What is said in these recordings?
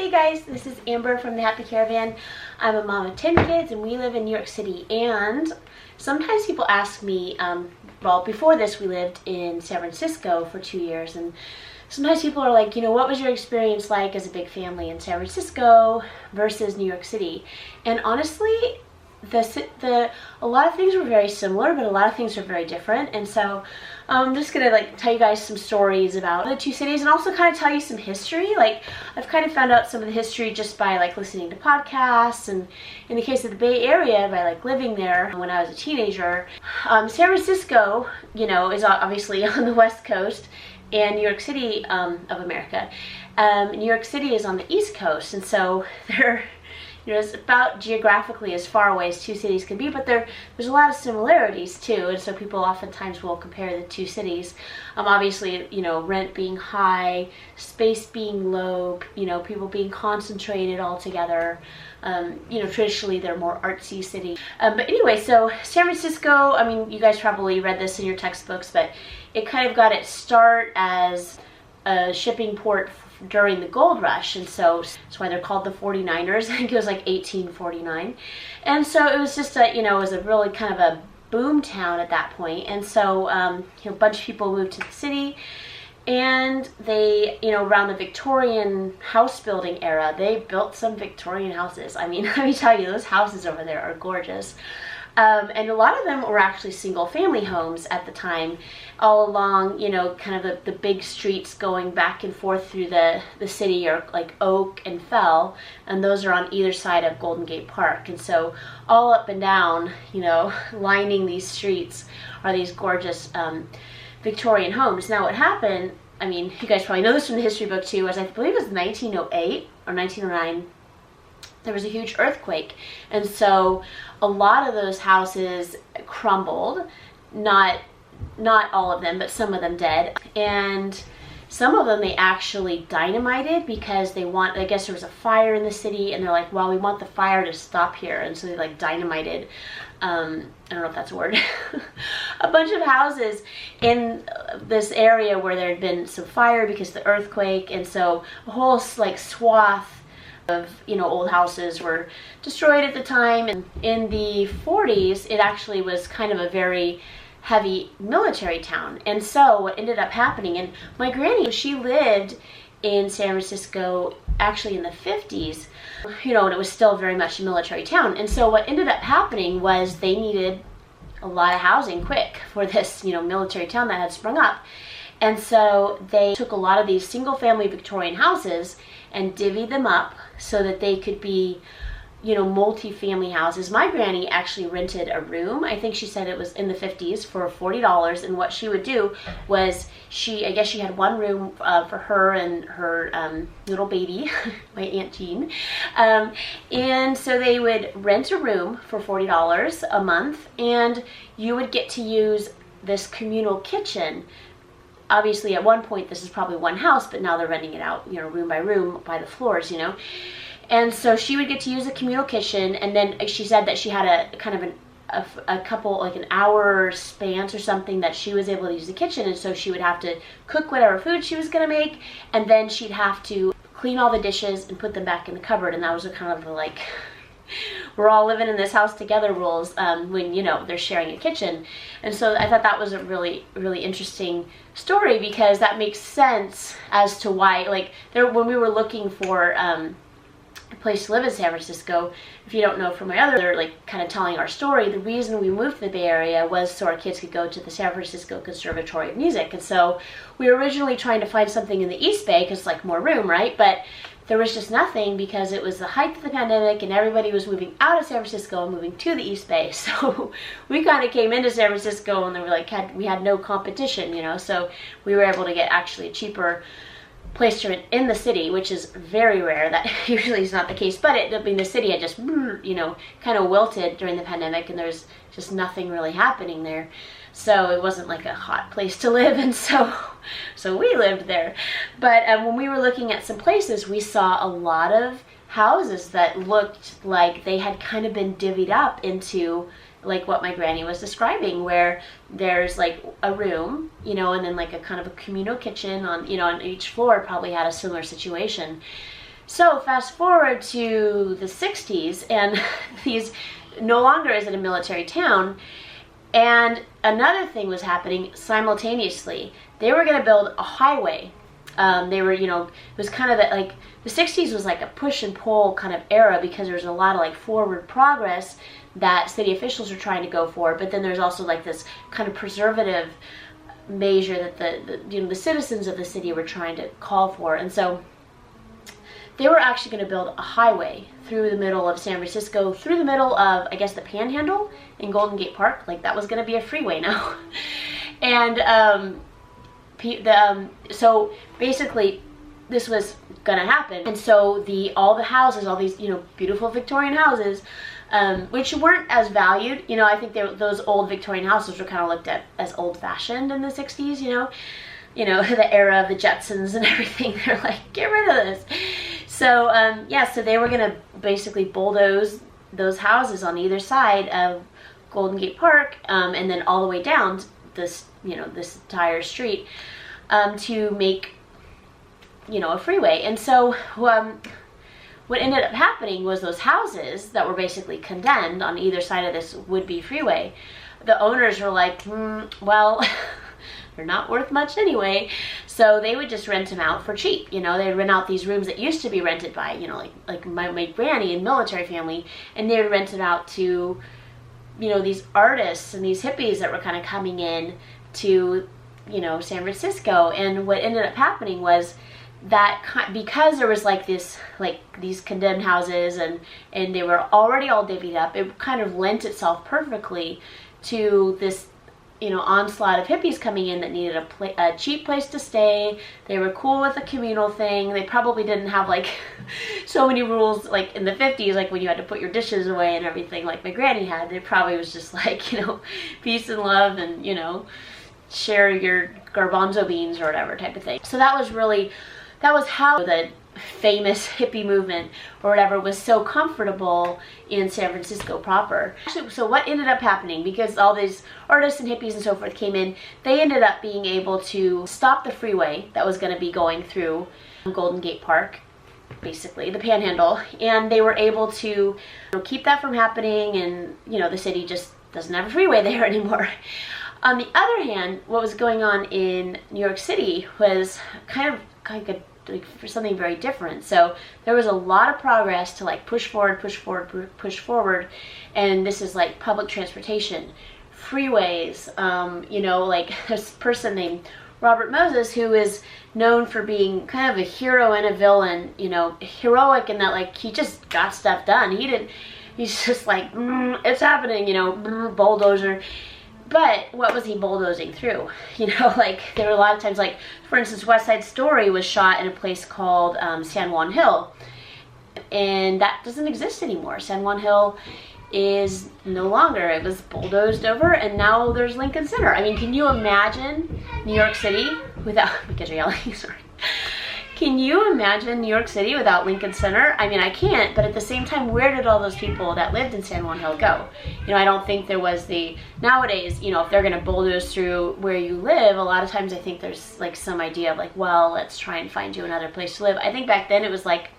Hey guys, this is Amber from the Happy Caravan. I'm a mom of 10 kids and we live in New York City, and sometimes people ask me, well, before this we lived in San Francisco for 2 years, and sometimes people are like, what was your experience like as a big family in San Francisco versus New York City? And honestly, a lot of things were very similar, but a lot of things were very different. And so I'm just gonna tell you guys some stories about the two cities, and also kind of tell you some history. I've kind of found out some of the history just by listening to podcasts, and in the case of the Bay Area, by living there when I was a teenager. San Francisco, is obviously on the West Coast, and New York City of America. New York City is on the East Coast, and so it's about geographically as far away as two cities can be, but there's a lot of similarities too, and so people oftentimes will compare the two cities. Obviously, rent being high, space being low, people being concentrated all together. Traditionally they're more artsy city. But anyway, so San Francisco, you guys probably read this in your textbooks, but it kind of got its start as a shipping port during the gold rush, and so that's why they're called the 49ers. I think it was 1849, and so it was just it was a really kind of a boom town at that point. And so a bunch of people moved to the city, and they around the Victorian house building era, they built some Victorian houses. let me tell you, those houses over there are gorgeous. And a lot of them were actually single-family homes at the time, all along, kind of the big streets going back and forth through the city, or Oak and Fell, and those are on either side of Golden Gate Park. And so all up and down, lining these streets are these gorgeous Victorian homes. Now what happened, you guys probably know this from the history book too, was I believe it was 1908 or 1909, there was a huge earthquake, and so a lot of those houses crumbled. Not all of them, but some of them did, and some of them they actually dynamited because I guess there was a fire in the city, and they're like, well, we want the fire to stop here, and so they dynamited, I don't know if that's a word, a bunch of houses in this area where there had been some fire because of the earthquake, and so a whole swath of old houses were destroyed at the time. And in the 40s, it actually was kind of a very heavy military town. And so what ended up happening, and my granny, she lived in San Francisco actually in the 50s, and it was still very much a military town. And so what ended up happening was they needed a lot of housing quick for this military town that had sprung up. And so they took a lot of these single-family Victorian houses and divvied them up so that they could be, multi-family houses. My granny actually rented a room. I think she said it was in the 50s for $40, and what she would do was I guess she had one room for her and her little baby, my Aunt Jean, and so they would rent a room for $40 a month, and you would get to use this communal kitchen. Obviously, at one point, this is probably one house, but now they're renting it out, room by room, by the floors, And so she would get to use a communal kitchen, and then she said that she had a kind of a couple, an hour spans or something, that she was able to use the kitchen, and so she would have to cook whatever food she was going to make, and then she'd have to clean all the dishes and put them back in the cupboard. And that was a kind of we're all living in this house together rules when they're sharing a kitchen. And so I thought that was a really, really interesting story, because that makes sense as to why when we were looking for a place to live in San Francisco, if you don't know from my other kind of telling our story, the reason we moved to the Bay Area was so our kids could go to the San Francisco Conservatory of Music. And so we were originally trying to find something in the East Bay because more room, right? But there was just nothing, because it was the height of the pandemic and everybody was moving out of San Francisco and moving to the East Bay. So we kind of came into San Francisco and we had no competition, so we were able to get actually a cheaper place to rent in the city, which is very rare. That usually is not the case, but the city had just, kind of wilted during the pandemic, and there's just nothing really happening there. So it wasn't a hot place to live, and so we lived there. But when we were looking at some places, we saw a lot of houses that looked like they had kind of been divvied up into what my granny was describing, where there's a room, and then a kind of a communal kitchen on, on each floor probably had a similar situation. So fast forward to the 60s, and these no longer is it a military town, and another thing was happening simultaneously. They were going to build a highway. They were, it was kind of like the 60s was like a push and pull kind of era, because there was a lot of like forward progress that city officials are trying to go for, but then there's also like this kind of preservative measure that the citizens of the city were trying to call for. And so they were actually going to build a highway through the middle of San Francisco, through the middle of, I guess, the Panhandle in Golden Gate Park. Like, that was going to be a freeway now. And so basically this was going to happen. And so all the houses, all these, beautiful Victorian houses, which weren't as valued. I think those old Victorian houses were kind of looked at as old-fashioned in the 60s, the era of the Jetsons and everything. They're like, get rid of this. So, so they were going to basically bulldoze those houses on either side of Golden Gate Park, and then all the way down this, this entire street, to make, a freeway. And so, what ended up happening was those houses that were basically condemned on either side of this would-be freeway, the owners were like, well, they're not worth much anyway, so they would just rent them out for cheap. They'd rent out these rooms that used to be rented by, like my granny and military family, and they would rent it out to, these artists and these hippies that were kind of coming in to, San Francisco. And what ended up happening was that because there was these condemned houses and they were already all divvied up, it kind of lent itself perfectly to this onslaught of hippies coming in that needed a cheap place to stay. They were cool with the communal thing. They probably didn't have like so many rules like in the 50s, like when you had to put your dishes away and everything like my granny had. It probably was just like, peace and love and, share your garbanzo beans or whatever type of thing. So that was how the famous hippie movement or whatever was so comfortable in San Francisco proper. Actually, so what ended up happening, because all these artists and hippies and so forth came in, they ended up being able to stop the freeway that was going to be going through Golden Gate Park, basically the Panhandle, and they were able to keep that from happening, and the city just doesn't have a freeway there anymore. On the other hand, what was going on in New York City was kind of for something very different. So there was a lot of progress to like push forward, and this is like public transportation, freeways, like this person named Robert Moses, who is known for being kind of a hero and a villain, heroic in that like he just got stuff done. He's just like, it's happening, bulldozer. But what was he bulldozing through? Like there were a lot of times, like for instance, West Side Story was shot in a place called San Juan Hill, and that doesn't exist anymore. San Juan Hill is no longer. It was bulldozed over, and now there's Lincoln Center. I mean, can you imagine New York City without? Because you're yelling, sorry. Can you imagine New York City without Lincoln Center? I mean, I can't, but at the same time, where did all those people that lived in San Juan Hill go? I don't think there was nowadays, if they're gonna bulldoze through where you live, a lot of times I think there's like some idea of like, well, let's try and find you another place to live. I think back then it was like,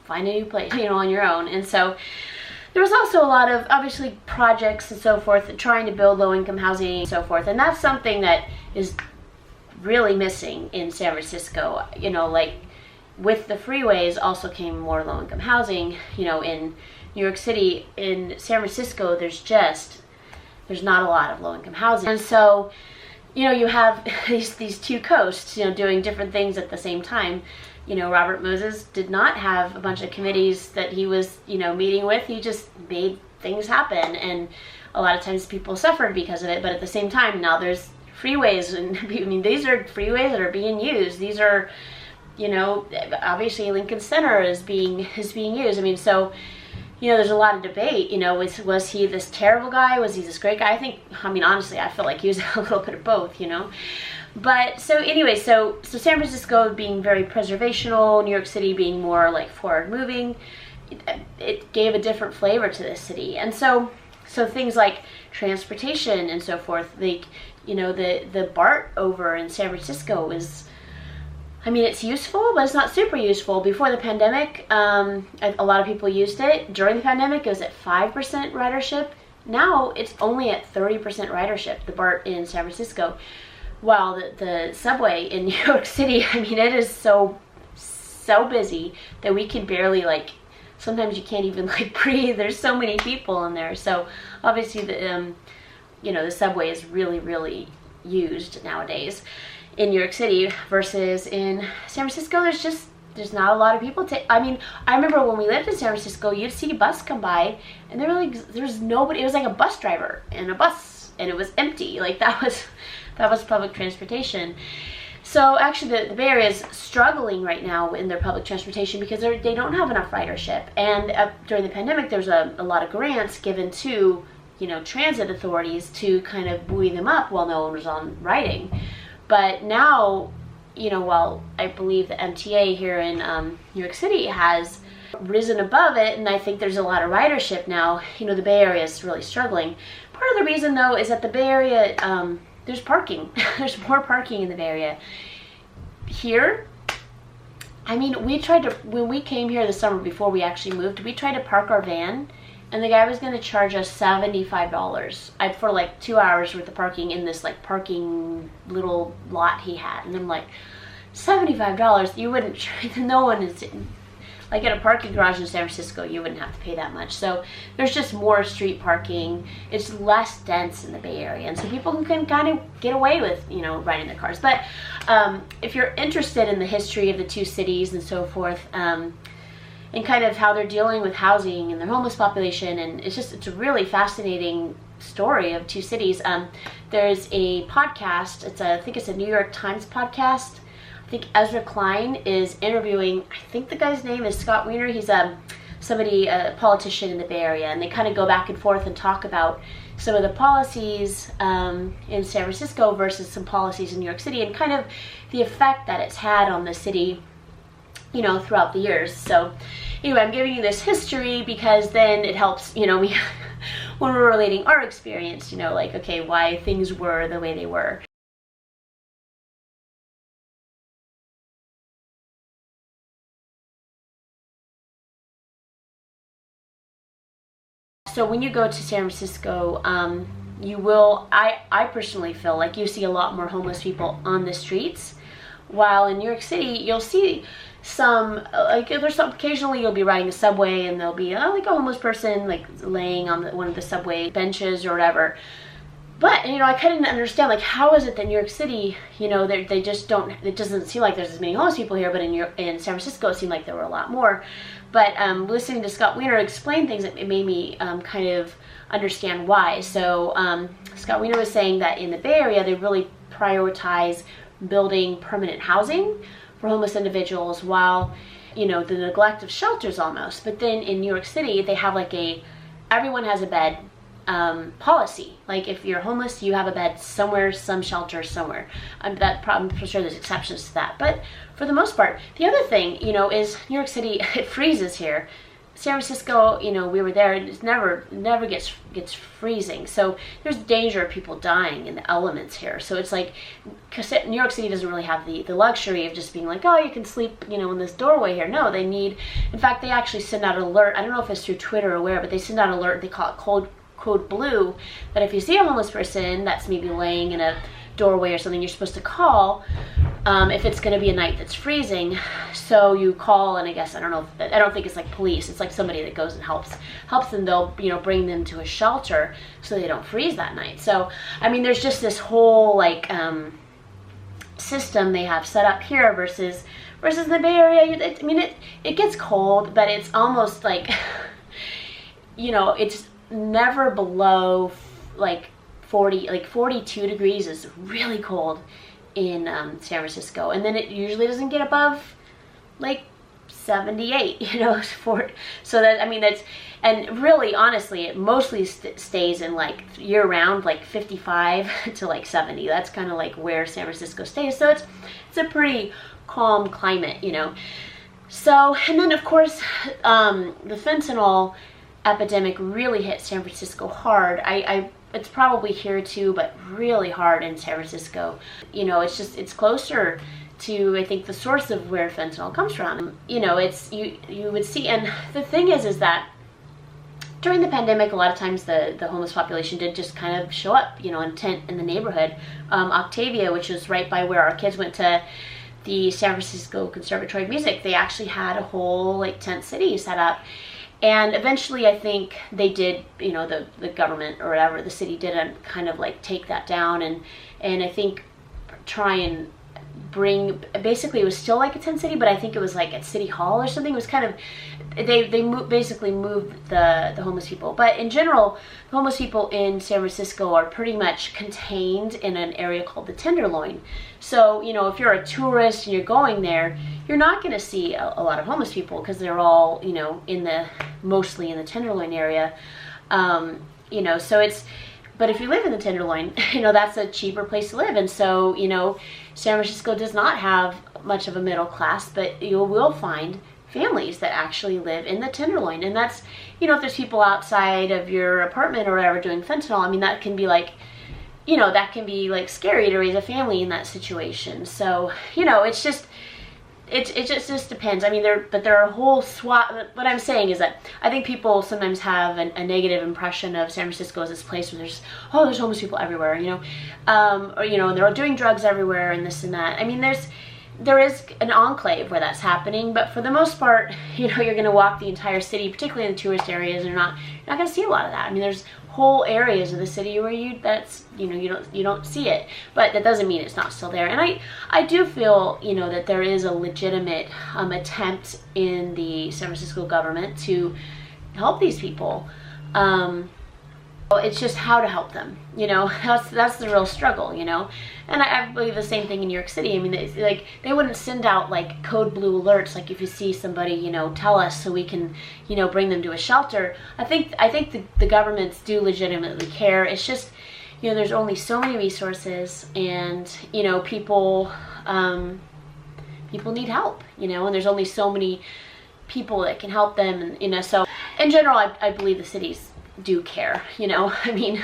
find a new place, on your own. And so there was also a lot of, obviously, projects and so forth, trying to build low-income housing and so forth, and that's something that is really missing in San Francisco. Like with the freeways also came more low-income housing. In New York City, in San Francisco, there's not a lot of low-income housing, and so you have these two coasts doing different things at the same time. Robert Moses did not have a bunch of committees that he was meeting with. He just made things happen, and a lot of times people suffered because of it. But at the same time, now there's freeways, and I mean, these are freeways that are being used. These are, obviously Lincoln Center is being used. I mean, so, there's a lot of debate. Was he this terrible guy? Was he this great guy? Honestly, I feel like he was a little bit of both. But so anyway, so San Francisco being very preservational, New York City being more like forward moving, it gave a different flavor to this city. And so things like transportation and so forth, like, the BART over in San Francisco was, I mean, it's useful, but it's not super useful. Before the pandemic, a lot of people used it. During the pandemic, it was at 5% ridership. Now it's only at 30% ridership, the BART in San Francisco. While the subway in New York City, I mean, it is so busy that we can barely, like, sometimes you can't even, like, breathe. There's so many people in there. So obviously the subway is really, really used nowadays in New York City, versus in San Francisco, there's not a lot of people. I mean, I remember when we lived in San Francisco, you'd see a bus come by, and there's nobody. It was like a bus driver and a bus, and it was empty. Like, that was public transportation. So actually, the Bay Area is struggling right now in their public transportation because they don't have enough ridership. And during the pandemic, there's a lot of grants given to, transit authorities to kind of buoy them up while no one was on riding. But now, while I believe the MTA here in New York City has risen above it, and I think there's a lot of ridership now, the Bay Area is really struggling. Part of the reason, though, is that the Bay Area, there's parking. There's more parking in the Bay Area. Here, I mean, when we came here the summer before we actually moved, we tried to park our van, and the guy was going to charge us $75 for like 2 hours worth of parking in this like parking little lot he had. And I'm like, $75? You wouldn't, no one is, like at a parking garage in San Francisco, you wouldn't have to pay that much. So there's just more street parking. It's less dense in the Bay Area. And so people can kind of get away with, riding their cars. But if you're interested in the history of the two cities and so forth, and kind of how they're dealing with housing and their homeless population, and it's a really fascinating story of two cities. There's a podcast, I think it's a New York Times podcast. I think Ezra Klein is interviewing, I think the guy's name is Scott Wiener. He's a politician in the Bay Area, and they kind of go back and forth and talk about some of the policies in San Francisco versus some policies in New York City, and kind of the effect that it's had on the city, throughout the years. So anyway, I'm giving you this history because then it helps, me when we're relating our experience, like, okay, why things were the way they were. So when you go to San Francisco, I personally feel like you see a lot more homeless people on the streets, while in New York City, you'll see occasionally you'll be riding a subway and there'll be like a homeless person like laying on one of the subway benches or whatever. But I couldn't understand, like, how is it that New York City, they just don't, it doesn't seem like there's as many homeless people here, but in San Francisco it seemed like there were a lot more. But listening to Scott Wiener explain things, it made me kind of understand why. So Scott Wiener was saying that in the Bay Area they really prioritize building permanent housing for homeless individuals, while the neglect of shelters almost. But then in New York City they have like everyone has a bed policy. Like, if you're homeless, you have a bed somewhere, some shelter somewhere. I'm sure there's exceptions to that, but for the most part. The other thing, is New York City, it freezes here. San Francisco, we were there, and it never gets freezing. So there's danger of people dying in the elements here. So it's like, because New York City doesn't really have the luxury of just being like, oh, you can sleep, in this doorway here. No, in fact, they actually send out an alert. I don't know if it's through Twitter or where, but they send out an alert. They call it Code Blue, that if you see a homeless person that's maybe laying in a doorway or something, you're supposed to call if it's going to be a night that's freezing. So you call, and I guess, I don't think it's like police. It's like somebody that goes and helps them. They'll bring them to a shelter so they don't freeze that night. So I mean, there's just this whole like system they have set up here versus the Bay Area. It gets cold, but it's almost like it's never below like 40, like 42 degrees is really cold in San Francisco, and then it usually doesn't get above like 78, so that, and really honestly it mostly stays in like year round, like 55 to like 70. That's kind of like where San Francisco stays. So it's a pretty calm climate, So, and then of course the fentanyl epidemic really hit San Francisco hard. It's probably here too, but really hard in San Francisco. It's closer to, I think, the source of where fentanyl comes from. You know, it's, you would see, and the thing is that during the pandemic, a lot of times the homeless population did just kind of show up, you know, in tent in the neighborhood. Octavia, which is right by where our kids went to the San Francisco Conservatory of Music, they actually had a whole like tent city set up. And eventually I think they did, you know, the government or whatever, the city did kind of like take that down and I think try and bring, basically it was still like a tent city, but I think it was like at City Hall or something. It was kind of, they basically moved the homeless people. But in general, the homeless people in San Francisco are pretty much contained in an area called the Tenderloin. So, you know, if you're a tourist and you're going there, you're not going to see a lot of homeless people because they're all, you know, mostly in the Tenderloin area. You know, so it's, but if you live in the Tenderloin, you know, that's a cheaper place to live. And so, you know, San Francisco does not have much of a middle class, but you will find families that actually live in the Tenderloin. And that's, you know, if there's people outside of your apartment or whatever doing fentanyl, I mean, that can be like, you know, that can be like scary to raise a family in that situation. So, you know, it's just, it just depends. I mean, there are a whole swath. What I'm saying is that I think people sometimes have a negative impression of San Francisco as this place where there's homeless people everywhere, you know, or, you know, they're doing drugs everywhere and this and that. I mean, there is an enclave where that's happening, but for the most part, you know, you're going to walk the entire city, particularly in the tourist areas, and you're not going to see a lot of that. I mean, there's whole areas of the city where you don't see it, but that doesn't mean it's not still there. And I do feel, you know, that there is a legitimate attempt in the San Francisco government to help these people. It's just how to help them, you know. That's the real struggle, you know. And I believe the same thing in New York City. I mean, they wouldn't send out like code blue alerts, like if you see somebody, you know, tell us so we can, you know, bring them to a shelter. I think the governments do legitimately care. It's just, you know, there's only so many resources, and you know, people need help, you know, and there's only so many people that can help them, and you know, so in general, I believe the cities do care, you know. I mean,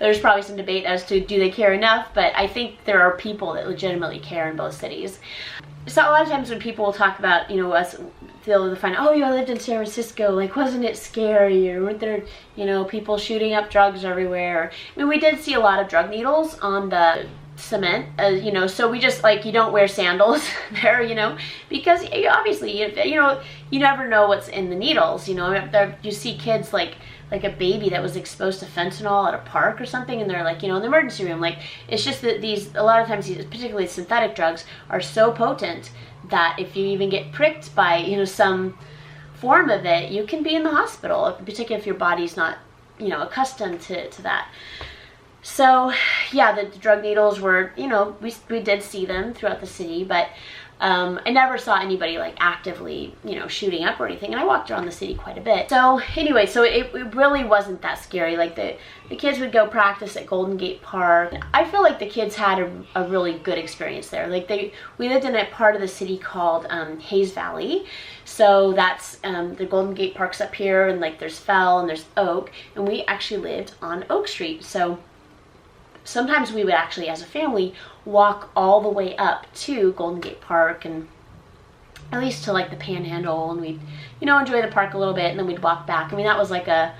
there's probably some debate as to do they care enough, but I think there are people that legitimately care in both cities. So a lot of times when people talk about, you know, us, they'll find, oh, you know, I lived in San Francisco, like, wasn't it scary, or weren't there, you know, people shooting up drugs everywhere? I mean, we did see a lot of drug needles on the cement, you know, so we just, like, you don't wear sandals there, you know, because obviously, you know, you never know what's in the needles, you know. You see kids like a baby that was exposed to fentanyl at a park or something, and they're like, you know, in the emergency room. Like, it's just that a lot of times these, particularly synthetic drugs, are so potent that if you even get pricked by, you know, some form of it, you can be in the hospital, particularly if your body's not, you know, accustomed to that. So yeah, the drug needles were, you know, we did see them throughout the city, but I never saw anybody like actively, you know, shooting up or anything, and I walked around the city quite a bit. So anyway, so it really wasn't that scary. Like the kids would go practice at Golden Gate Park. I feel like the kids had a really good experience there. Like we lived in a part of the city called Hayes Valley. So that's the Golden Gate Park's up here, and like there's Fell and there's Oak, and we actually lived on Oak Street. So sometimes we would actually, as a family, walk all the way up to Golden Gate Park, and at least to like the Panhandle, and we'd, you know, enjoy the park a little bit, and then we'd walk back. I mean, that was like a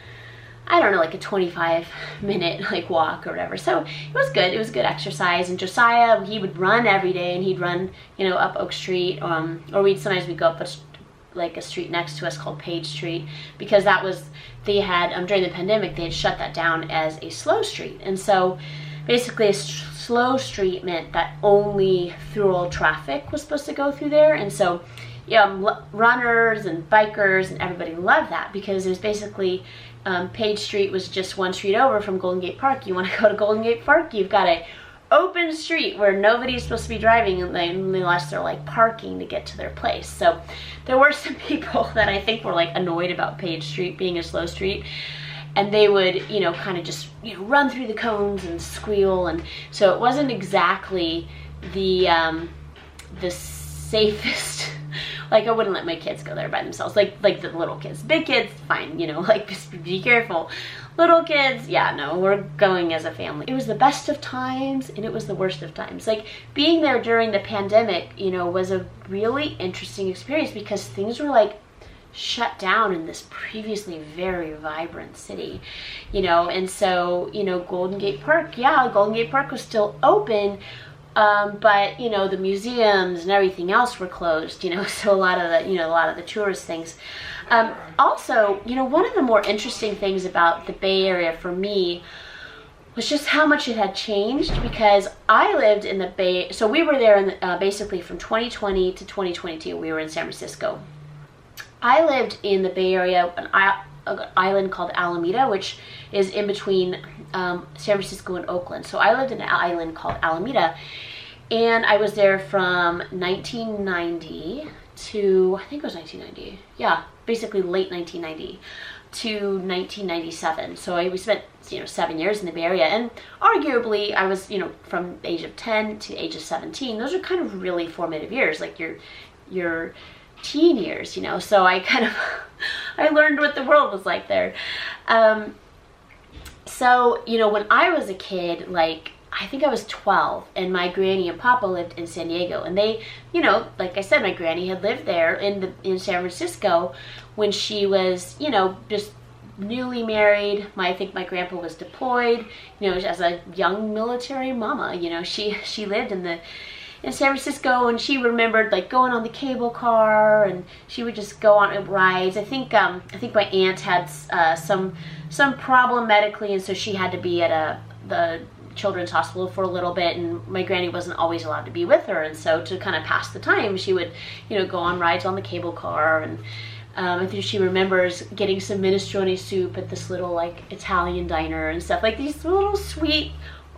25-minute like walk or whatever. So it was good. It was good exercise. And Josiah, he would run every day, and he'd run, you know, up Oak Street, or sometimes we'd go up a street next to us called Page Street, because that was, they had during the pandemic, they had shut that down as a slow street. And so basically a slow street meant that only through traffic was supposed to go through there. And so, yeah, runners and bikers and everybody loved that, because it was basically Page Street was just one street over from Golden Gate Park. You want to go to Golden Gate Park, you've got a open street where nobody's supposed to be driving unless they're like parking to get to their place. So there were some people that I think were like annoyed about Page Street being a slow street, and they would, you know, kind of just, you know, run through the cones and squeal. And so it wasn't exactly the safest Like, I wouldn't let my kids go there by themselves. Like the little kids. Big kids, fine, you know, like, just be careful. Little kids, yeah, no, we're going as a family. It was the best of times, and it was the worst of times. Like, being there during the pandemic, you know, was a really interesting experience because things were, like, shut down in this previously very vibrant city, you know. And so, you know, Golden Gate Park was still open, but, you know, the museums and everything else were closed, you know, so a lot of the tourist things. Also, you know, one of the more interesting things about the Bay Area for me was just how much it had changed, because I lived in the Bay, so we were there in basically from 2020 to 2022, we were in San Francisco. I lived in the Bay Area, an island called Alameda, which is in between San Francisco and Oakland. So I lived in an island called Alameda, and I was there from 1990 to, I think it was 1990, yeah, basically late 1990 to 1997. So we spent, you know, 7 years in the Bay Area, and arguably I was, you know, from the age of 10 to the age of 17. Those are kind of really formative years, like your teen years, you know. So I kind of I learned what the world was like there. So, you know, when I was a kid, like, I think I was 12, and my granny and papa lived in San Diego, and they, you know, like I said, my granny had lived there in San Francisco when she was, you know, just newly married. I think my grandpa was deployed, you know, as a young military mama, you know. She lived in San Francisco, and she remembered, like, going on the cable car, and she would just go on rides. I think my aunt had some problem medically, and so she had to be at the children's hospital for a little bit, and my granny wasn't always allowed to be with her, and so to kind of pass the time, she would, you know, go on rides on the cable car. And I think she remembers getting some minestrone soup at this little, like, Italian diner and stuff, like these little sweet,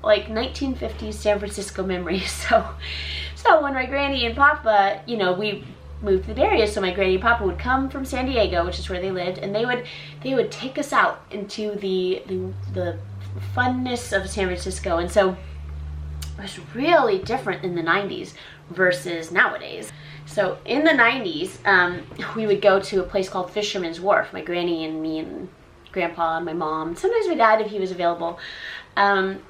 like, 1950s San Francisco memories. So when my granny and papa, you know, we moved to the Bay Area, so my granny and papa would come from San Diego, which is where they lived, and they would take us out into the funness of San Francisco. And so it was really different in the 90s versus nowadays. So in the 90s, we would go to a place called Fisherman's Wharf, my granny and me and grandpa and my mom, sometimes my dad if he was available. And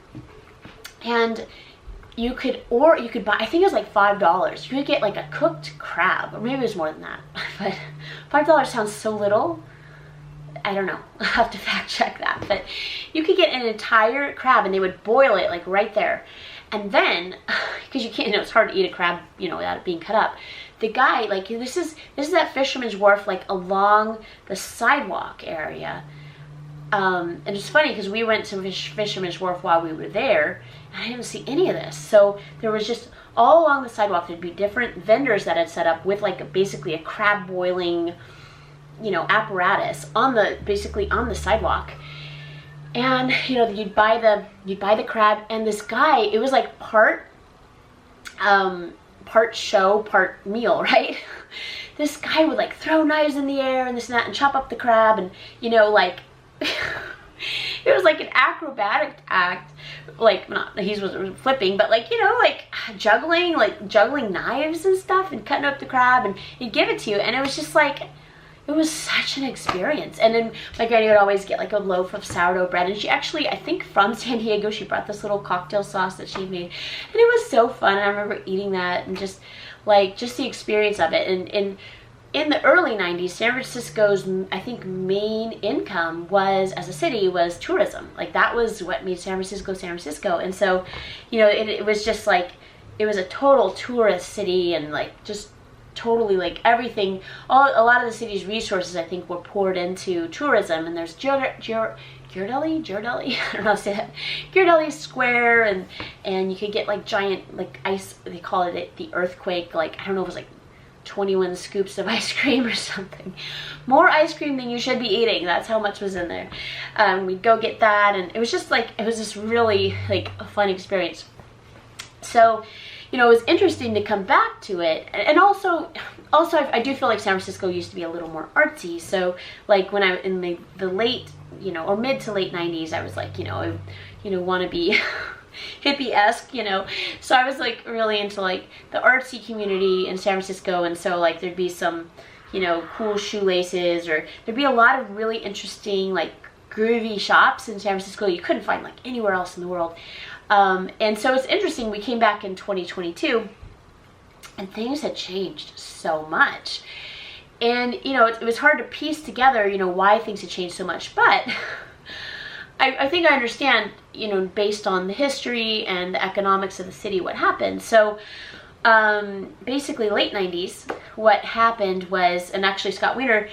you could buy, I think it was like $5. You could get like a cooked crab, or maybe it was more than that, but $5 sounds so little. I don't know, I'll have to fact check that, but you could get an entire crab, and they would boil it, like, right there. And then, because you can't, you know, it's hard to eat a crab, you know, without it being cut up. The guy, like, this is that Fisherman's Wharf, like, along the sidewalk area. And it's funny because we went to Fisherman's Wharf while we were there, and I didn't see any of this. So there was just, all along the sidewalk, there'd be different vendors that had set up with, like, basically a crab boiling, you know, apparatus basically on the sidewalk. And, you know, you'd buy the crab, and this guy, it was like part show, part meal, right? This guy would, like, throw knives in the air and this and that and chop up the crab, and, you know, like, it was like an acrobatic act, like, not, he was flipping, but, like, you know, like juggling knives and stuff and cutting up the crab, and he'd give it to you, and it was just like, it was such an experience. And then my granny would always get, like, a loaf of sourdough bread, and she actually, I think from San Diego, she brought this little cocktail sauce that she made, and it was so fun. And I remember eating that, and just the experience of it. And in the early 90s, San Francisco's, I think, main income was, as a city, was tourism. Like, that was what made San Francisco. And so, you know, it was just like, it was a total tourist city, and, like, just totally, like, everything, a lot of the city's resources, I think, were poured into tourism. And there's Ghirardelli, I don't know how to say that, Ghirardelli Square, and you could get, like, giant, like, ice, they call it the earthquake, like, I don't know if it was, like, 21 scoops of ice cream or something. More ice cream than you should be eating. That's how much was in there. We'd go get that, and it was just, like, it was just really, like, a fun experience. So, you know, it was interesting to come back to it. And also I do feel like San Francisco used to be a little more artsy. So, like, when I in the late, you know, or mid to late 90s, I was like, you know, I want to be hippie-esque, you know. So I was like really into like the artsy community in San Francisco, and so like there'd be some, you know, cool shoelaces, or there'd be a lot of really interesting like groovy shops in San Francisco you couldn't find like anywhere else in the world. And so it's interesting, we came back in 2022 and things had changed so much. And, you know, it was hard to piece together, you know, why things had changed so much. But I think I understand, you know, based on the history and the economics of the city, what happened. So basically late 90s, what happened was, and actually Scott Wiener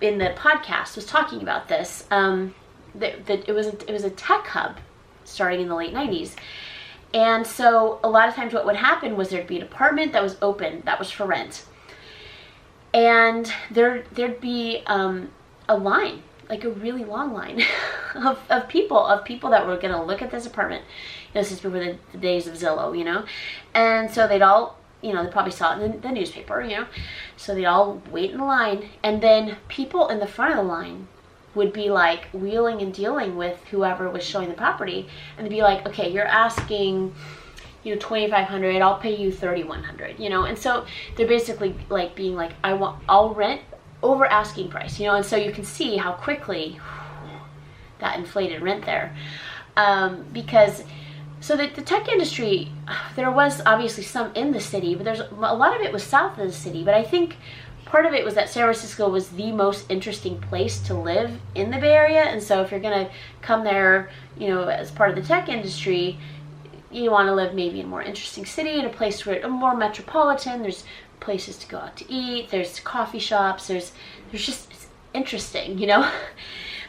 in the podcast was talking about this, that it was a tech hub starting in the late 90s. And so a lot of times what would happen was there'd be an apartment that was open, that was for rent. And there'd be a line, like a really long line of people that were going to look at this apartment. You know, this is before the days of Zillow, you know. And so they'd all, you know, they probably saw it in the newspaper, you know. So they'd all wait in the line, and then people in the front of the line would be like wheeling and dealing with whoever was showing the property, and they'd be like, okay, you're asking, you know, $2,500, I'll pay you $3,100, you know. And so they're basically like being like, I'll rent over asking price, you know. And so you can see how quickly that inflated rent there, because so the tech industry, there was obviously some in the city, but there's a lot of it was south of the city. But I think part of it was that San Francisco was the most interesting place to live in the Bay Area. And so if you're going to come there, you know, as part of the tech industry, you want to live maybe in a more interesting city, in a place where it's more metropolitan. There's places to go out to eat. There's coffee shops. There's just, it's interesting, you know.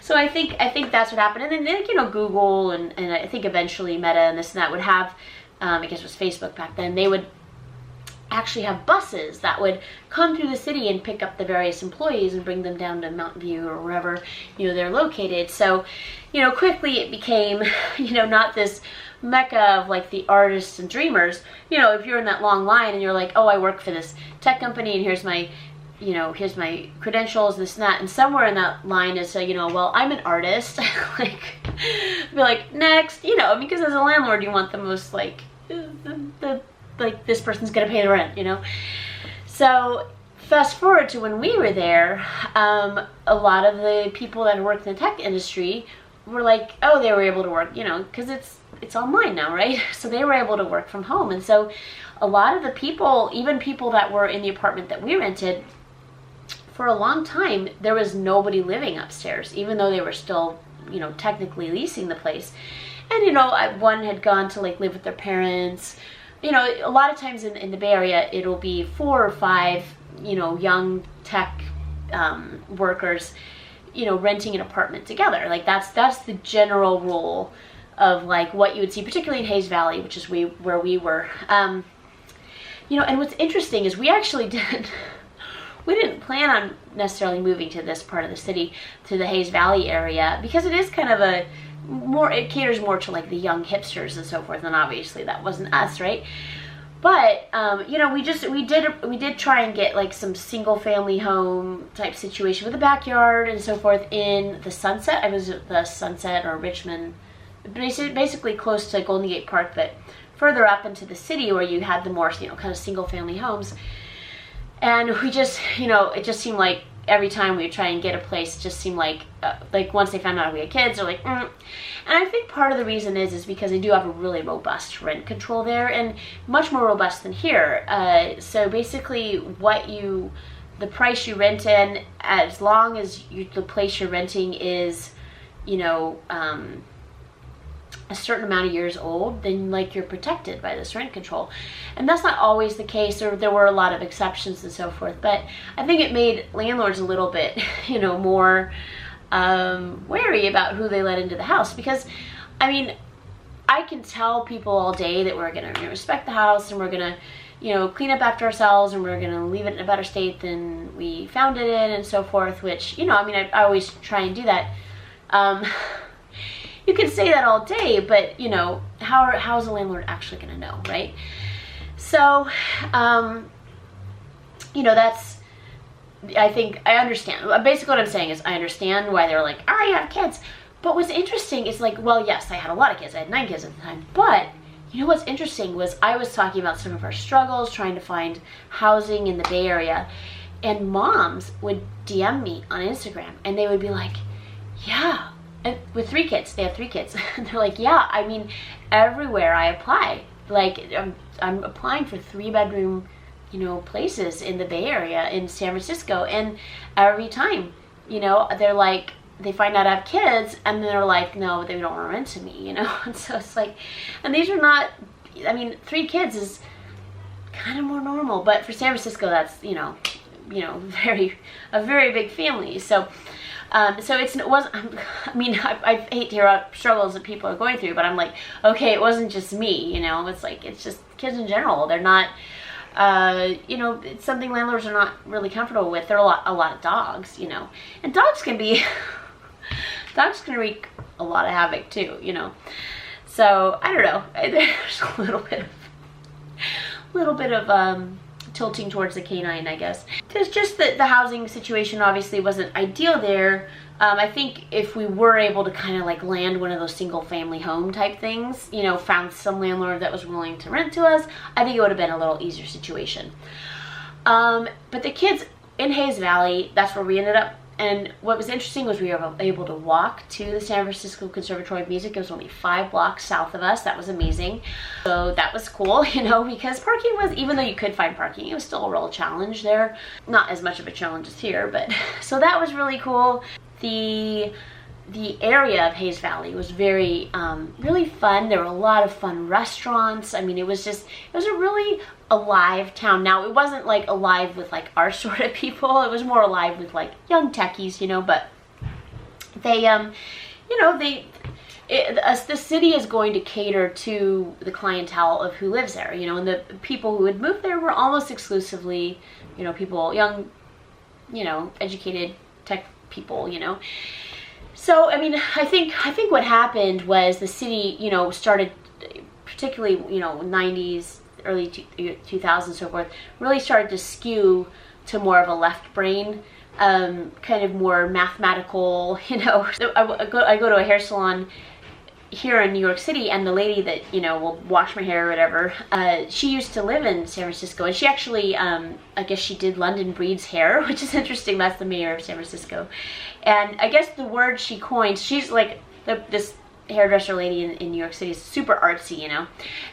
So I think that's what happened. And then, you know, Google and I think eventually Meta and this and that would have, I guess it was Facebook back then, they would actually have buses that would come through the city and pick up the various employees and bring them down to Mountain View or wherever, you know, they're located. So, you know, quickly it became, you know, not this mecca of like the artists and dreamers. You know, if you're in that long line and you're like, oh, I work for this tech company and here's my, you know, here's my credentials, this and that, and somewhere in that line is, you know, well, I'm an artist. Like, be like, next, you know, because as a landlord, you want the most, like, like, this person's gonna pay the rent, you know. So fast forward to when we were there, a lot of the people that worked in the tech industry were like, oh, they were able to work, you know, because it's online now, right? So they were able to work from home. And so a lot of the people, even people that were in the apartment that we rented, for a long time, there was nobody living upstairs, even though they were still, you know, technically leasing the place. And, you know, one had gone to, like, live with their parents. You know, a lot of times in the Bay Area, it'll be 4 or 5, you know, young tech workers, you know, renting an apartment together. Like, that's the general rule of, like, what you would see, particularly in Hayes Valley, which is where we were. You know, and what's interesting is we actually we didn't plan on necessarily moving to this part of the city, to the Hayes Valley area, because it is kind of it caters more to like the young hipsters and so forth, and obviously that wasn't us, right? But you know, we did try and get like some single family home type situation with a backyard and so forth in the Sunset. I was at the Sunset or Richmond, basically close to Golden Gate Park, but further up into the city where you had the more, you know, kind of single family homes. And we just, you know, it just seemed like every time we would try and get a place, it just seemed like once they found out we had kids, they're like, And I think part of the reason is because they do have a really robust rent control there, and much more robust than here. So basically the price you rent in, as long as the place you're renting is, you know, a certain amount of years old, then like you're protected by this rent control. And that's not always the case, or there were a lot of exceptions and so forth, but I think it made landlords a little bit, you know, more wary about who they let into the house. Because I mean, I can tell people all day that we're gonna respect the house and we're gonna, you know, clean up after ourselves and we're gonna leave it in a better state than we found it in and so forth, which, you know, I mean, I always try and do that. You can say that all day, but, you know, how is a landlord actually going to know, right? So, you know, I think I understand. Basically what I'm saying is I understand why they're like, oh, you have kids. But what's interesting is like, well, yes, I had a lot of kids. I had 9 kids at the time. But you know what's interesting was I was talking about some of our struggles trying to find housing in the Bay Area. And moms would DM me on Instagram and they would be like, yeah, and with 3 kids, they have 3 kids. And they're like, yeah, I mean, everywhere I apply, like I'm applying for 3-bedroom, you know, places in the Bay Area in San Francisco. And every time, you know, they're like, they find out I have kids and they're like, no, they don't want to rent to me, you know? And so it's like, and these are not, I mean, 3 kids is kind of more normal, but for San Francisco, that's, you know, a very big family. So, it wasn't, I mean, I hate to hear about struggles that people are going through, but I'm like, okay, it wasn't just me, you know, it's like, it's just kids in general. They're not, you know, it's something landlords are not really comfortable with. There are a lot of dogs, you know, and dogs can wreak a lot of havoc too, you know. So I don't know. There's a little bit of tilting towards the canine, I guess. There's just that the housing situation obviously wasn't ideal there. I think if we were able to kind of like land one of those single family home type things, you know, found some landlord that was willing to rent to us, I think it would have been a little easier situation. But the kids in Hayes Valley, that's where we ended up. And what was interesting was we were able to walk to the San Francisco Conservatory of Music. It was only 5 blocks south of us. That was amazing. So that was cool, you know, because parking was, even though you could find parking, it was still a real challenge there. Not as much of a challenge as here, but so that was really cool. The area of Hayes Valley was very, really fun. There were a lot of fun restaurants. I mean, it was a really alive town. Now, it wasn't like alive with like our sort of people. It was more alive with like young techies, you know, but they, you know, the city is going to cater to the clientele of who lives there, you know, and the people who would move there were almost exclusively, you know, people, young, you know, educated tech people, you know. So, I mean, I think what happened was the city, you know, started, particularly, you know, 90s, early 2000s, so forth, really started to skew to more of a left brain, kind of more mathematical, you know. So I go to a hair salon here in New York City, and the lady that, you know, will wash my hair or whatever, she used to live in San Francisco, and she actually, I guess she did London Breeds hair, which is interesting. That's the mayor of San Francisco. And I guess the word she coined, she's like, this hairdresser lady in New York City is super artsy, you know.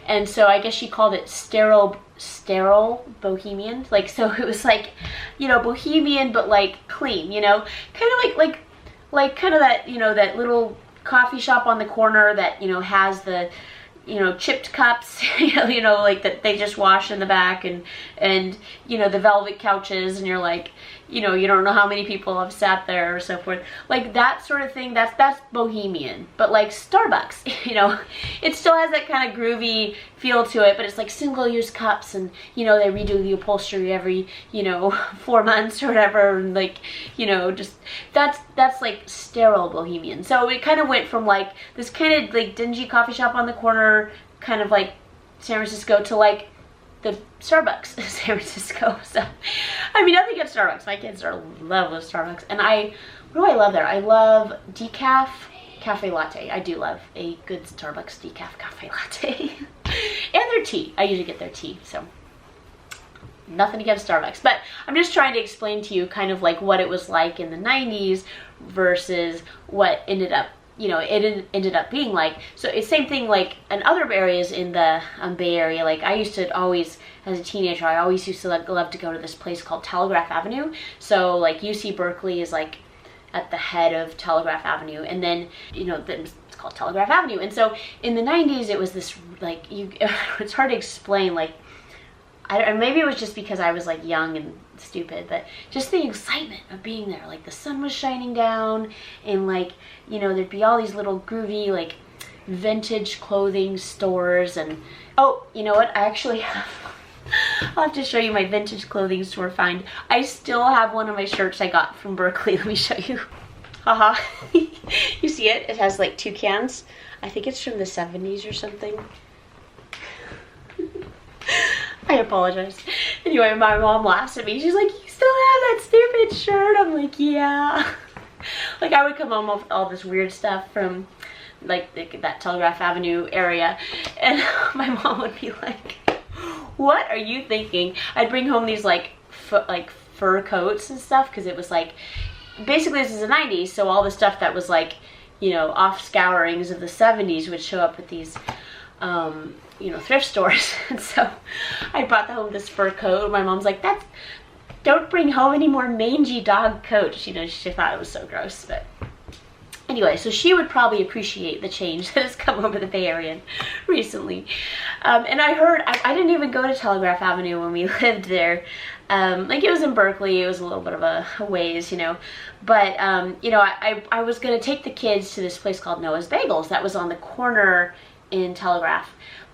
And so I guess she called it sterile bohemian. Like, so it was like, you know, bohemian, but like clean, you know, kind of like kind of that, you know, that little coffee shop on the corner that, you know, has the, you know, chipped cups, you know, like that they just wash in the back, and you know, the velvet couches, and you're like, you know, you don't know how many people have sat there or so forth, like that sort of thing. That's bohemian. But like Starbucks, you know, it still has that kind of groovy feel to it, but it's like single-use cups, and you know, they redo the upholstery every, you know, 4 months or whatever, and like, you know, just that's like sterile bohemian. So it kind of went from like this kind of like dingy coffee shop on the corner, kind of like San Francisco, to like the Starbucks in San Francisco. So, I mean, nothing against Starbucks. My kids are love with Starbucks. And what do I love there? I love decaf cafe latte. I do love a good Starbucks decaf cafe latte. And their tea. I usually get their tea, so nothing against Starbucks. But I'm just trying to explain to you kind of like what it was like in the 90s versus what ended up, you know, it ended up being like. So it's same thing like in other areas in the Bay Area. Like I used to always, as a teenager, I always used to love to go to this place called Telegraph Avenue. So like UC Berkeley is like at the head of Telegraph Avenue, and then, you know, it's called Telegraph Avenue. And so in the 90s, it was this like, it's hard to explain, like, maybe it was just because I was like young and stupid, but just the excitement of being there. Like the sun was shining down, and like, you know, there'd be all these little groovy like vintage clothing stores. And oh, you know what, I actually have, I'll have to show you my vintage clothing store find. I still have one of my shirts I got from Berkeley. Let me show you. Haha. You see it? It has like toucans. I think it's from the 70s or something. I apologize. Anyway, my mom laughs at me. She's like, you still have that stupid shirt? I'm like, yeah. Like I would come home with all this weird stuff from like that Telegraph Avenue area, and my mom would be like, what are you thinking? I'd bring home these like fur coats and stuff, because it was like, basically this is the 90s, so all the stuff that was like, you know, off scourings of the 70s would show up at these you know, thrift stores. And so I brought home this fur coat. My mom's like, don't bring home any more mangy dog coats. You know, she thought it was so gross. But anyway, so she would probably appreciate the change that has come over the Bay Area recently. And I heard, I didn't even go to Telegraph Avenue when we lived there. Like it was in Berkeley, it was a little bit of a ways, you know. But, you know, I was going to take the kids to this place called Noah's Bagels that was on the corner in Telegraph.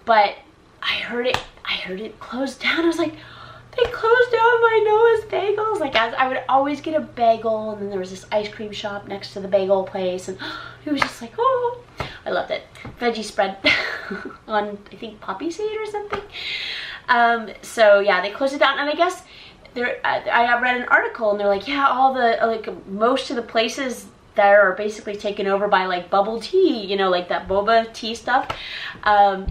But I heard it closed down. I was like, they closed down my Noah's Bagels. Like I would always get a bagel, and then there was this ice cream shop next to the bagel place, and it was just like, oh, I loved it. Veggie spread on, I think, poppy seed or something. So yeah, they closed it down, and I guess I read an article, and they're like, yeah, all the like most of the places that are basically taken over by like bubble tea, you know, like that boba tea stuff.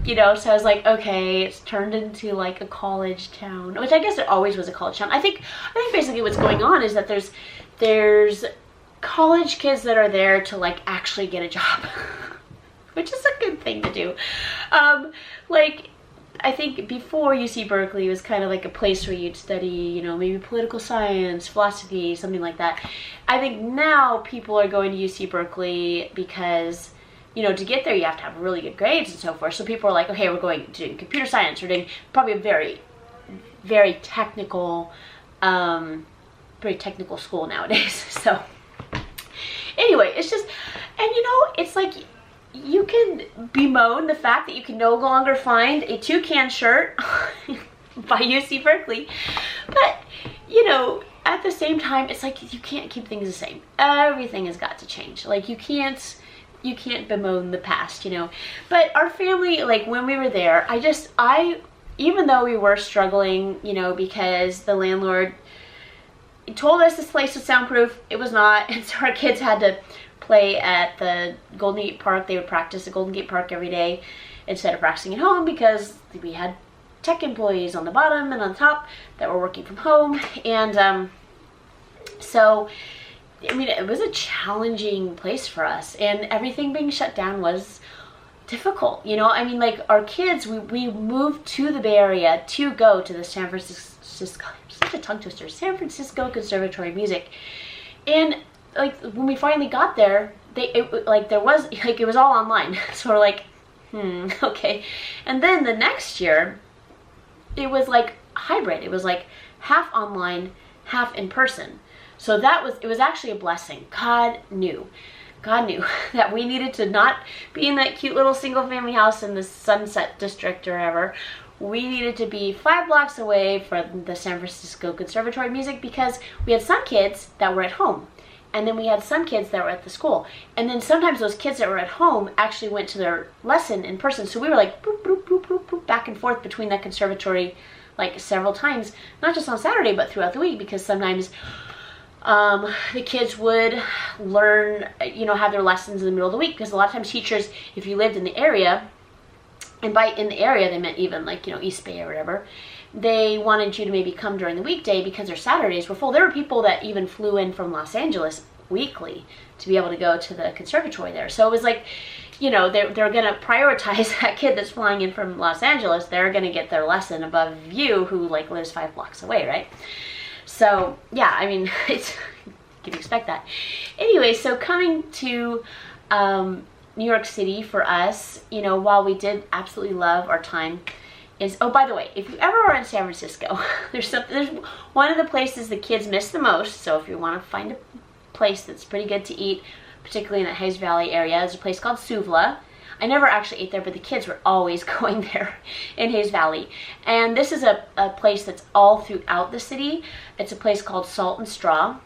You know, so I was like, okay, it's turned into like a college town, which I guess it always was a college town. I think basically what's going on is that there's college kids that are there to like actually get a job, which is a good thing to do. Like, I think before UC Berkeley was kind of like a place where you'd study, you know, maybe political science, philosophy, something like that. I think now people are going to UC Berkeley because, you know, to get there you have to have really good grades and so forth. So people are like, okay, we're going to do computer science. We're doing probably a very, very technical, school nowadays. So anyway, it's just, and you know, it's like, you can bemoan the fact that you can no longer find a toucan shirt by UC Berkeley, but you know, at the same time, it's like you can't keep things the same. Everything has got to change. Like you can't bemoan the past, you know. But our family, like when we were there, even though we were struggling, you know, because the landlord told us this place was soundproof, it was not, and so our kids had to play at the Golden Gate Park. They would practice at Golden Gate Park every day instead of practicing at home, because we had tech employees on the bottom and on the top that were working from home. And so, I mean, it was a challenging place for us, and everything being shut down was difficult, you know. I mean, like our kids, we moved to the Bay Area to go to the San Francisco, such a tongue twister, San Francisco Conservatory of Music. And like when we finally got there, it was all online. So we're like, okay. And then the next year, it was like hybrid. It was like half online, half in person. So it was actually a blessing. God knew that we needed to not be in that cute little single family house in the Sunset District or wherever. We needed to be 5 blocks away from the San Francisco Conservatory of Music, because we had some kids that were at home. And then we had some kids that were at the school. And then sometimes those kids that were at home actually went to their lesson in person. So we were like boop, boop, boop, boop, boop, back and forth between that conservatory like several times, not just on Saturday, but throughout the week, because sometimes the kids would learn, you know, have their lessons in the middle of the week, because a lot of times teachers, if you lived in the area, and by in the area they meant even like, you know, East Bay or whatever, they wanted you to maybe come during the weekday because their Saturdays were full. There were people that even flew in from Los Angeles weekly to be able to go to the conservatory there. So it was like, you know, they're going to prioritize that kid that's flying in from Los Angeles. They're going to get their lesson above you, who like lives 5 blocks away, right? So yeah, I mean, you can expect that. Anyway, so coming to New York City for us, you know, while we did absolutely love our time, is, oh, by the way, if you ever are in San Francisco, there's one of the places the kids miss the most. So if you want to find a place that's pretty good to eat, particularly in the Hayes Valley area, there's a place called Suvla. I never actually ate there, but the kids were always going there in Hayes Valley. And this is a place that's all throughout the city. It's a place called Salt and Straw.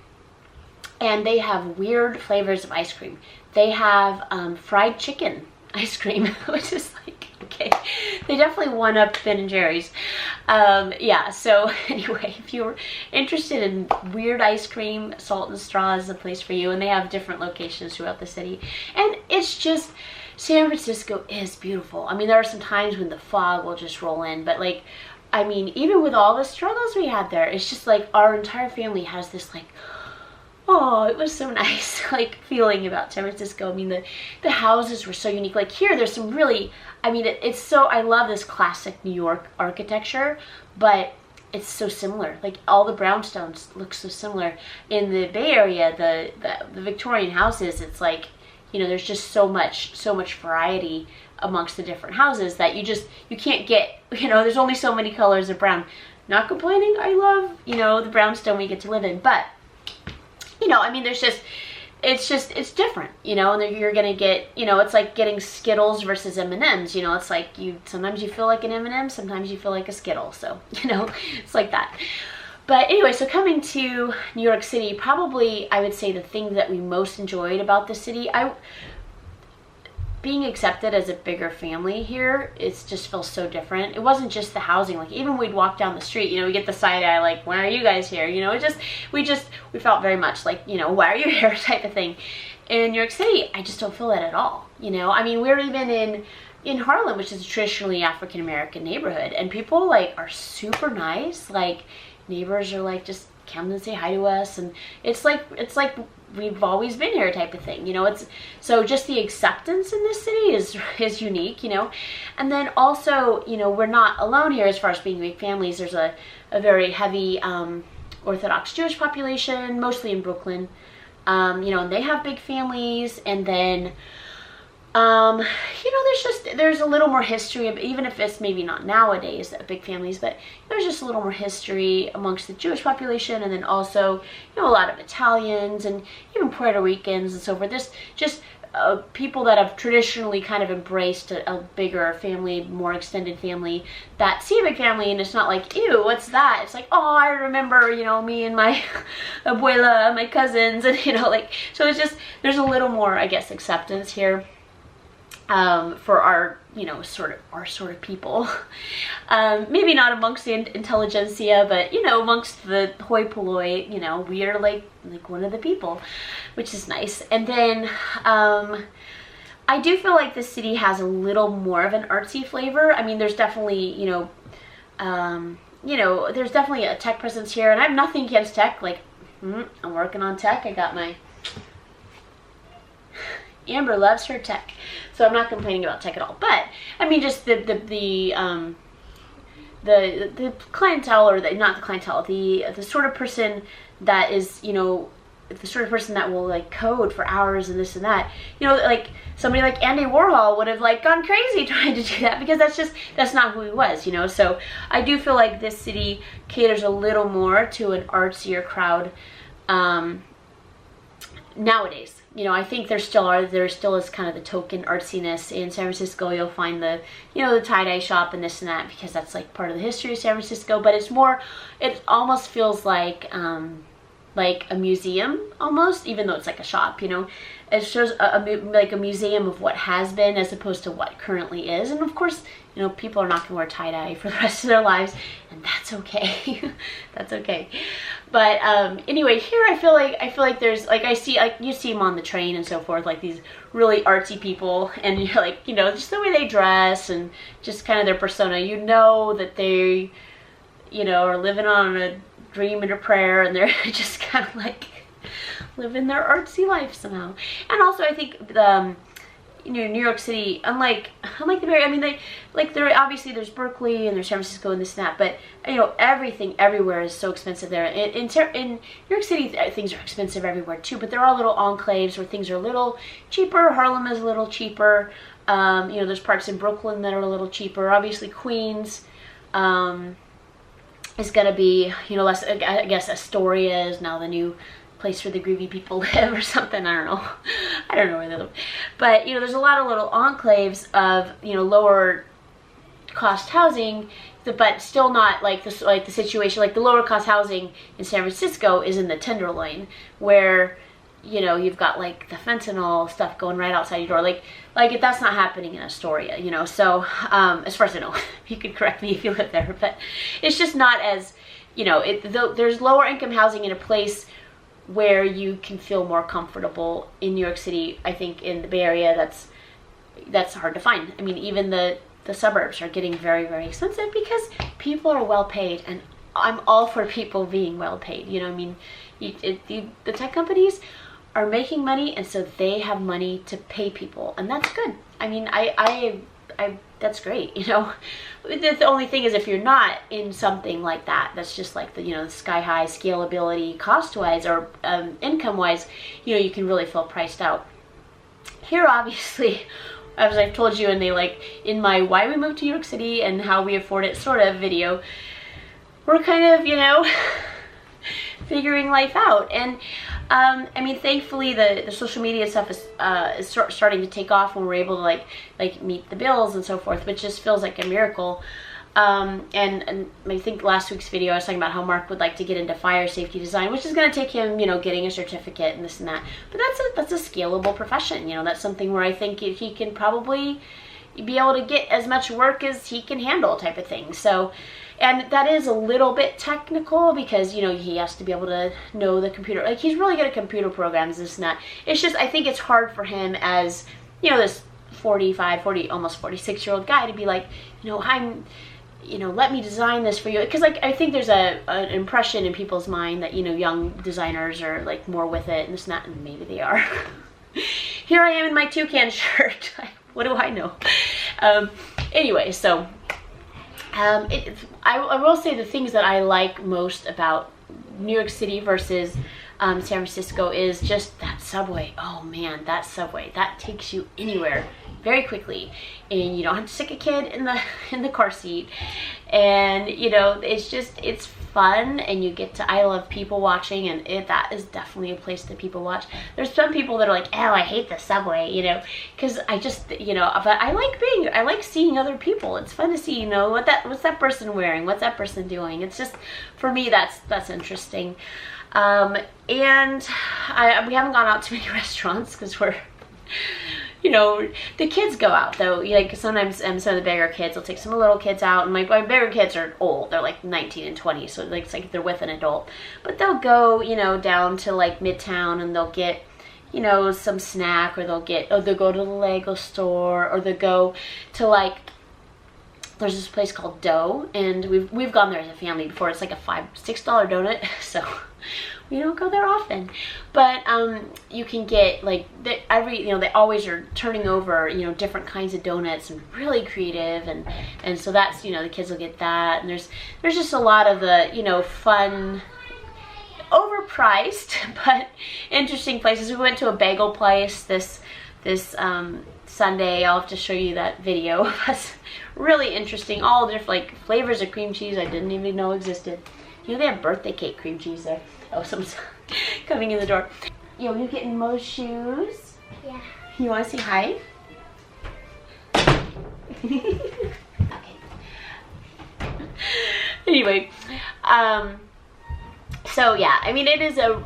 And they have weird flavors of ice cream. They have fried chicken ice cream, which is like Okay, they definitely won up Ben & Jerry's. Yeah, so anyway, if you're interested in weird ice cream, Salt and Straw is the place for you, and they have different locations throughout the city. And it's just, San Francisco is beautiful. I mean, there are some times when the fog will just roll in, but like, I mean, even with all the struggles we had there, it's just like our entire family has this like, oh, it was so nice, like, feeling about San Francisco. I mean, the houses were so unique. Like, here, there's some really, I mean, it's so, I love this classic New York architecture, but it's so similar. Like, all the brownstones look so similar. In the Bay Area, the Victorian houses, it's like, you know, there's just so much variety amongst the different houses that you can't get, you know, there's only so many colors of brown. Not complaining, I love, you know, the brownstone we get to live in, but you know, I mean, it's different, you know, and you're gonna get, you know, it's like getting Skittles versus M&Ms, you know, it's like sometimes you feel like an M&M, sometimes you feel like a Skittle, so, you know, it's like that. But anyway, so coming to New York City, probably I would say the thing that we most enjoyed about the city, being accepted as a bigger family here, it just feels so different. It wasn't just the housing, like even we'd walk down the street, you know, we get the side eye, like, why are you guys here? You know, we felt very much like, you know, why are you here type of thing. In New York City, I just don't feel that at all, you know. I mean, we're even in Harlem, which is a traditionally African-American neighborhood, and people like are super nice, like neighbors are like just come and say hi to us, and it's like we've always been here type of thing, you know. It's so just the acceptance in this city is unique, you know. And then also, you know, we're not alone here as far as being big families. There's a very heavy Orthodox Jewish population, mostly in Brooklyn, you know, and they have big families. And then you know, there's a little more history of, even if it's maybe not nowadays big families, but there's just a little more history amongst the Jewish population, and then also, you know, a lot of Italians and even Puerto Ricans and so forth. This just people that have traditionally kind of embraced a bigger family, more extended family, that see a big family and it's not like, ew, what's that? It's like, oh, I remember, you know, me and my abuela, my cousins, and you know, like, so it's just, there's a little more, I guess, acceptance here. For our, you know, our sort of people. Maybe not amongst the intelligentsia, but, you know, amongst the hoi polloi, you know, we are like one of the people, which is nice. And then I do feel like the city has a little more of an artsy flavor. I mean, there's definitely, you know, there's definitely a tech presence here, and I have nothing against tech. Like, I'm working on tech. I got my Amber loves her tech, so I'm not complaining about tech at all. But I mean, just the clientele, or not the clientele, the sort of person that is, you know, the sort of person that will like code for hours and this and that. You know, like somebody like Andy Warhol would have like gone crazy trying to do that, because that's not who he was, you know. So I do feel like this city caters a little more to an artsier crowd nowadays. You know, I think there still is kind of the token artsiness in San Francisco. You'll find the tie-dye shop and this and that, because that's like part of the history of San Francisco, but it's more, it almost feels like a museum almost, even though it's like a shop, you know. It shows like a museum of what has been as opposed to what currently is. And of course, you know, people are not going to wear tie-dye for the rest of their lives, and that's okay. That's okay. But anyway, here I feel like there's, like, I see, like, you see them on the train and so forth, like these really artsy people, and you're like, you know, just the way they dress and just kind of their persona, you know, that they, you know, are living on a dream and a prayer, and they're just kind of like living their artsy life somehow. And also I think you know, New York City, unlike the Bay Area, I mean, there obviously there's Berkeley and there's San Francisco and this and that, but you know, everything everywhere is so expensive there. In New York City, things are expensive everywhere too, but there are little enclaves where things are a little cheaper. Harlem is a little cheaper. You know, there's parts in Brooklyn that are a little cheaper. Obviously, Queens is gonna be, you know, less. I guess Astoria is now the new place where the groovy people live or something. I don't know. I don't know where they live. But, you know, there's a lot of little enclaves of, you know, lower cost housing, but still not like the situation, like the lower cost housing in San Francisco is in the Tenderloin, where you know, you've got like the fentanyl stuff going right outside your door. Like that's not happening in Astoria, you know. So as far as I know, you could correct me if you live there, but it's just not as, you know, there's lower income housing in a place where you can feel more comfortable. In New York City, I think in the Bay Area, that's hard to find. I mean, even the suburbs are getting very, very expensive because people are well paid, and I'm all for people being well paid. You know, I mean, the tech companies are making money, and so they have money to pay people, and that's good. I mean, I that's great, you know. The only thing is, if you're not in something like that, that's just like the, you know, the sky high scalability cost-wise or income-wise, you know, you can really feel priced out. Here, obviously, as I've told you in my why we moved to New York City and how we afford it sort of video, we're kind of, you know, figuring life out. And I mean, thankfully the social media stuff is starting to take off when we're able to like meet the bills and so forth, which just feels like a miracle. And I think last week's video I was talking about how Mark would like to get into fire safety design, which is going to take him, you know, getting a certificate and this and that. But that's a scalable profession, you know. That's something where I think he can probably be able to get as much work as he can handle, type of thing. So, and that is a little bit technical because, you know, he has to be able to know the computer. Like, he's really good at computer programs, this and that. It's just, I think it's hard for him as, you know, this 40, almost 46-year-old guy to be like, you know, let me design this for you. Because, like, I think there's an impression in people's mind that, you know, young designers are, like, more with it and this and that, and maybe they are. Here I am in my toucan shirt. What do I know? Anyway, so I will say the things that I like most about New York City versus San Francisco is just that subway. Oh man, that subway, that takes you anywhere very quickly, and you don't have to stick a kid in the car seat, and you know, it's fun, and you get to, I love people watching, and that is definitely a place that people watch. There's some people that are like, oh, I hate the subway, you know, because I just, you know, but I like seeing other people. It's fun to see, you know, what's that person wearing, what's that person doing. It's just, for me, that's interesting. And we haven't gone out to many restaurants because we're, you know, the kids go out though. Like sometimes some of the bigger kids will take some little kids out, and my bigger kids are old. They're like 19 and 20, so like it's like they're with an adult. But they'll go, you know, down to like Midtown, and they'll get, you know, some snack, or they'll go to the Lego store, or they'll go to like, there's this place called Dough, and we've gone there as a family before. It's like a $5-6 donut, so we don't go there often. But you can get like you know, they always are turning over, you know, different kinds of donuts, and really creative, and so that's, you know, the kids will get that, and there's just a lot of the, you know, fun, overpriced but interesting places. We went to a bagel place this Sunday. I'll have to show you that video. That's really interesting. All different like flavors of cream cheese I didn't even know existed. You know, they have birthday cake cream cheese there. Oh, someone's coming in the door. Yo, you getting Mo's shoes? Yeah. You want to say hi? Okay. Anyway, so yeah, I mean, it is a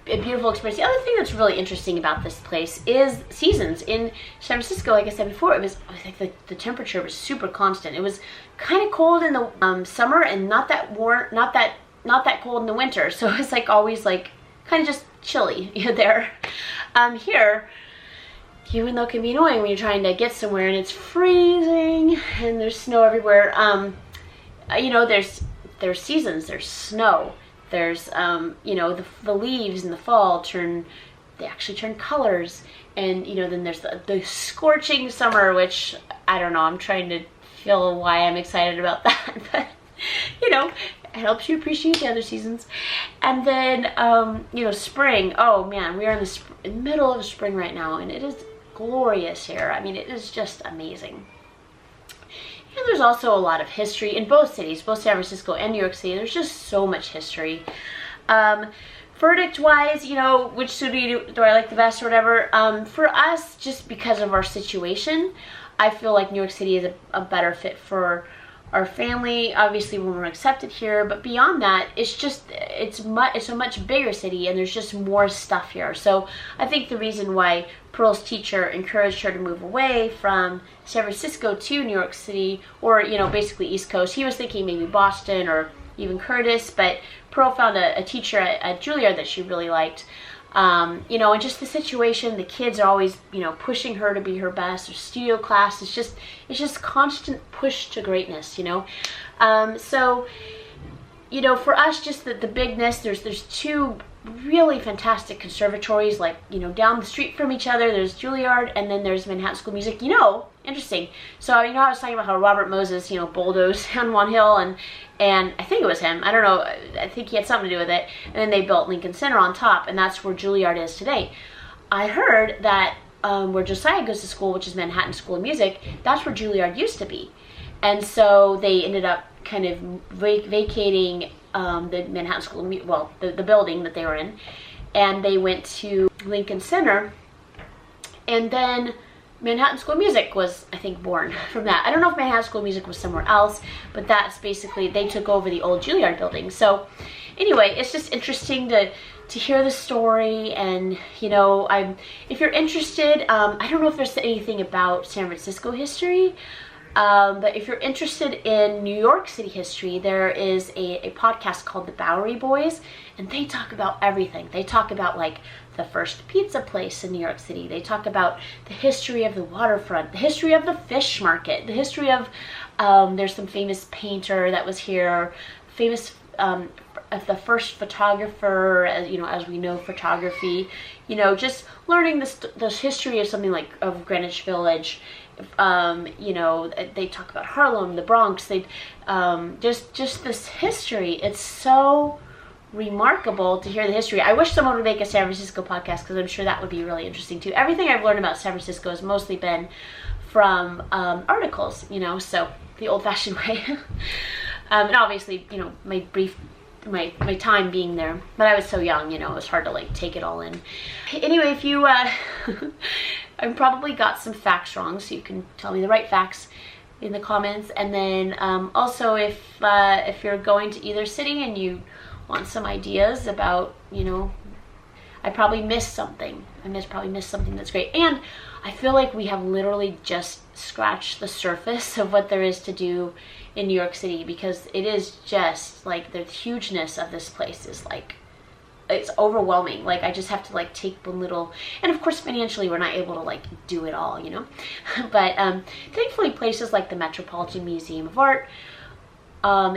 beautiful experience. The other thing that's really interesting about this place is seasons. In San Francisco, like I said before, it was like the temperature was super constant. It was kind of cold in the summer, and not that warm, not that cold in the winter. So it's like always like kind of just chilly there. Here, even though it can be annoying when you're trying to get somewhere and it's freezing and there's snow everywhere, you know, there's seasons. There's snow. There's, you know, the leaves in the fall they actually turn colors. And, you know, then there's the scorching summer, which, I don't know, I'm trying to feel why I'm excited about that. But, you know, it helps you appreciate the other seasons. And then, you know, spring. Oh, man, we are in the middle of spring right now, and it is glorious here. I mean, it is just amazing. And there's also a lot of history in both cities, both San Francisco and New York City. There's just so much history. Verdict-wise, you know, which city do I like the best or whatever? For us, just because of our situation, I feel like New York City is a better fit for our family, obviously, when we're accepted here, but beyond that, it's a much bigger city, and there's just more stuff here. So I think the reason why Pearl's teacher encouraged her to move away from San Francisco to New York City, or, you know, basically East Coast. He was thinking maybe Boston or even Curtis, but Pearl found a teacher at Juilliard that she really liked. You know, and just the situation, the kids are always, you know, pushing her to be her best. Her studio class is just constant push to greatness, you know. So, you know, for us, just the bigness, there's two really fantastic conservatories, like, you know, down the street from each other. There's Juilliard, and then there's Manhattan School of Music. You know, interesting. So, you know, I was talking about how Robert Moses, you know, bulldozed down one hill, and I think it was him. I don't know. I think he had something to do with it. And then they built Lincoln Center on top, and that's where Juilliard is today. I heard that where Josiah goes to school, which is Manhattan School of Music, that's where Juilliard used to be. And so they ended up kind of vacating the Manhattan School of Music, well, the building that they were in, and they went to Lincoln Center, and then Manhattan School of Music was, I think, born from that. I don't know if Manhattan School of Music was somewhere else, but that's basically, they took over the old Juilliard building. So anyway, it's just interesting to hear the story, and, you know, if you're interested, I don't know if there's anything about San Francisco history, but if you're interested in New York City history, there is a podcast called The Bowery Boys, and they talk about everything. They talk about, like, the first pizza place in New York City. They talk about the history of the waterfront, the history of the fish market, the history of, there's some famous painter that was here, famous, of the first photographer, you know, as we know photography, you know, just learning this history of something like of Greenwich Village. You know, they talk about Harlem, the Bronx. They just this history. It's so remarkable to hear the history. I wish someone would make a San Francisco podcast, because I'm sure that would be really interesting too. Everything I've learned about San Francisco has mostly been from articles, you know, so the old-fashioned way. And obviously, you know, my time being there, but I was so young, you know, it was hard to, like, take it all in. Anyway, if you I probably got some facts wrong, so you can tell me the right facts in the comments. And then also, if you're going to either city and you want some ideas about, you know, I probably missed something. Probably missed something that's great. And I feel like we have literally just scratched the surface of what there is to do in New York City, because it is just, like, the hugeness of this place is, like, it's overwhelming. Like, I just have to, like, take one little, and of course financially we're not able to, like, do it all, you know. But thankfully places like the Metropolitan Museum of Art,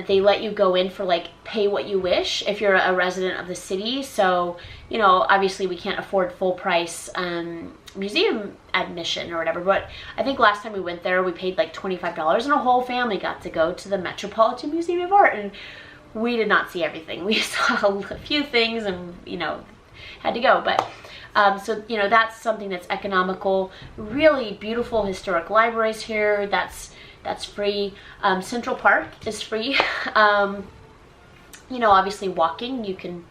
they let you go in for, like, pay what you wish if you're a resident of the city. So, you know, obviously we can't afford full price museum admission or whatever, but I think last time we went there we paid like $25, and a whole family got to go to the Metropolitan Museum of Art, and we did not see everything. We saw a few things, and, you know, had to go. But so, you know, that's something that's economical. Really beautiful historic libraries here. That's free. Central Park is free. You know, obviously walking, you can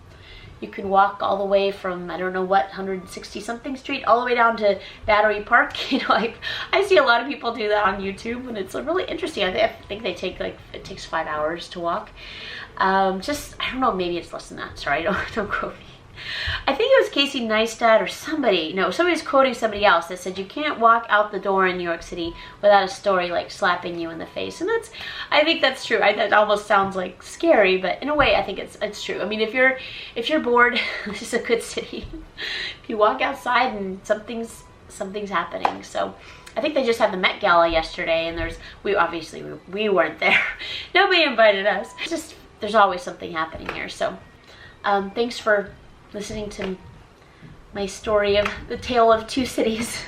walk all the way from, I don't know what, 160 something street all the way down to Battery Park. You know, I see a lot of people do that on YouTube, and it's really interesting. I think they take, like, it takes 5 hours to walk. Just, I don't know, maybe it's less than that. Sorry, don't quote me. I think it was Casey Neistat or somebody, no, somebody's quoting somebody else that said you can't walk out the door in New York City without a story, like, slapping you in the face. And I think that's true. That almost sounds, like, scary, but in a way I think it's true. I mean, if you're bored, this is a good city. If you walk outside and something's happening. So I think they just had the Met Gala yesterday, and we weren't there. Nobody invited us. There's always something happening here. So thanks for listening to my story of the tale of two cities.